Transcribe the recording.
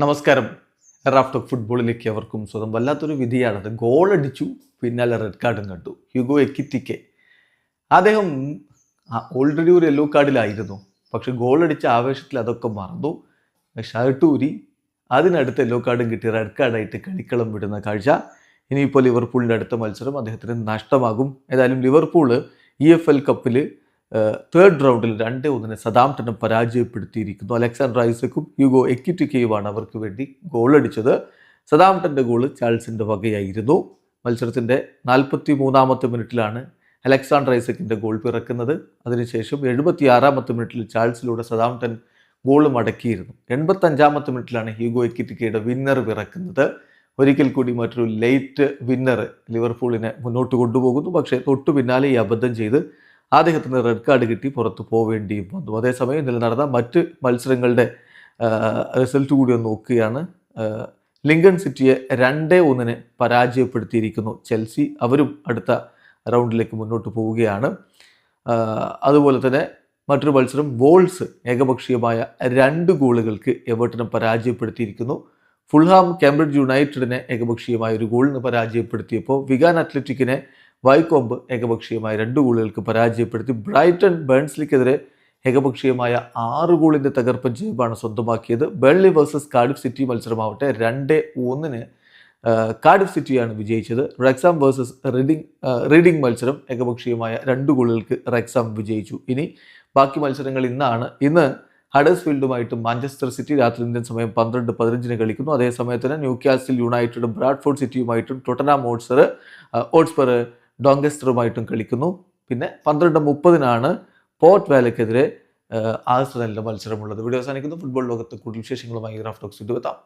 നമസ്കാരം. റാഫ്റ്റർ ഫുട്ബോളിലേക്ക് അവർക്കും സ്വന്തം. വല്ലാത്തൊരു വിധിയാണത്. ഗോളടിച്ചു, പിന്നാലെ റെഡ് കാർഡും കണ്ടു. ഹ്യൂഗോ എക്കിറ്റിക്കെ അദ്ദേഹം ഓൾറെഡി ഒരു യെല്ലോ കാർഡിലായിരുന്നു. പക്ഷെ ഗോളടിച്ച ആവേശത്തിൽ അതൊക്കെ മറന്നു. ഷർട്ടൂരി അതിനടുത്ത് യെല്ലോ കാർഡും കിട്ടി റെഡ് കാർഡായിട്ട് കളിക്കളം വിടുന്ന കാഴ്ച. ഇനിയിപ്പോൾ ലിവർപൂളിൻ്റെ അടുത്ത മത്സരം അദ്ദേഹത്തിന് നഷ്ടമാകും. ഏതായാലും ലിവർപൂൾ EFL കപ്പിൽ തേർഡ് റൗണ്ടിൽ 2-1 സതാംപ്ടനെ പരാജയപ്പെടുത്തിയിരിക്കുന്നു. അലക്സാണ്ടർ ഐസക്കും ഹ്യൂഗോ എക്കിറ്റിക്കയുമാണ് അവർക്ക് വേണ്ടി ഗോളടിച്ചത്. സതാംപ്ടൻ്റെ ഗോള് ചാൾസിൻ്റെ വകയായിരുന്നു. മത്സരത്തിൻ്റെ 43-ാമത്തെ മിനിറ്റിലാണ് അലക്സാണ്ടർ ഐസക്കിൻ്റെ ഗോൾ പിറക്കുന്നത്. അതിനുശേഷം 76-ാമത്തെ മിനിറ്റിൽ ചാൾസിലൂടെ സതാംപ്ടൻ ഗോൾ മടക്കിയിരുന്നു. 85-ാമത്തെ മിനിറ്റിലാണ് ഹ്യൂഗോ എക്കിറ്റിക്കയുടെ വിന്നർ പിറക്കുന്നത്. ഒരിക്കൽ കൂടി മറ്റൊരു ലേറ്റ് വിന്നർ ലിവർപൂളിനെ മുന്നോട്ട് കൊണ്ടുപോകുന്നു. പക്ഷേ തൊട്ടു പിന്നാലെ ഈ അബദ്ധം ചെയ്ത് അദ്ദേഹത്തിന് റെഡ് കാർഡ് കിട്ടി പുറത്തു പോവേണ്ടിയും വന്നു. അതേസമയം ഇന്നലെ നടന്ന മറ്റ് മത്സരങ്ങളുടെ റിസൾട്ട് കൂടി ഒന്ന് നോക്കുകയാണ്. ലിങ്കൺ സിറ്റിയെ 2-1 പരാജയപ്പെടുത്തിയിരിക്കുന്നു ചെൽസി. അവരും അടുത്ത റൗണ്ടിലേക്ക് മുന്നോട്ട് പോവുകയാണ്. അതുപോലെ തന്നെ മറ്റൊരു മത്സരം വോൾസ് ഏകപക്ഷീയമായ 2 ഗോളുകൾക്ക് എവർട്ടനെ പരാജയപ്പെടുത്തിയിരിക്കുന്നു. ഫുൾഹാം കേംബ്രിഡ്ജ് യുണൈറ്റഡിനെ ഏകപക്ഷീയമായ 1 ഗോളിന് പരാജയപ്പെടുത്തിയപ്പോൾ വിഗാൻ അത്ലറ്റിക്കിനെ വൈക്കോമ്പ് ഏകപക്ഷീയമായ 2 ഗോളുകൾക്ക് പരാജയപ്പെടുത്തി. ബ്രൈറ്റൺ ബേൺസ്ലിക്കെതിരെ ഏകപക്ഷീയമായ 6 ഗോളിൻ്റെ തകർപ്പൻ ജയമാണ് സ്വന്തമാക്കിയത്. ബേൺലി വേഴ്സസ് കാർഡിഫ് സിറ്റി മത്സരമാവട്ടെ 2-1 കാർഡിഫ് സിറ്റിയാണ് വിജയിച്ചത്. റെക്സാം വേഴ്സസ് റീഡിംഗ് മത്സരം ഏകപക്ഷീയമായ 2 ഗോളുകൾക്ക് റെക്സാം വിജയിച്ചു. ഇനി ബാക്കി മത്സരങ്ങൾ ഇന്ന് ഹഡേഴ്സ്ഫീൽഡുമായിട്ടും മാഞ്ചസ്റ്റർ സിറ്റി രാത്രി ഇന്ത്യൻ സമയം 12:15 കളിക്കുന്നു. അതേസമയത്തിന് ന്യൂകാസിൽ യുണൈറ്റഡും ബ്രാഡ്ഫോർഡ് സിറ്റിയുമായിട്ടും ടൊട്ടനാം ഹോട്ട്സ്പർ ഡോങ്കസ്റ്ററുമായിട്ടും കളിക്കുന്നു. പിന്നെ 12:30 പോർട്ട് വാലയ്ക്കെതിരെ ആഴ്സണലിൻ്റെ മത്സരമുള്ളത്. വീഡിയോ അവസാനിക്കുന്നു. ഫുട്ബോൾ ലോകത്ത് കൂടുതൽ വിശേഷങ്ങളുമായി റാഫ് ടോക്സ് എത്താം.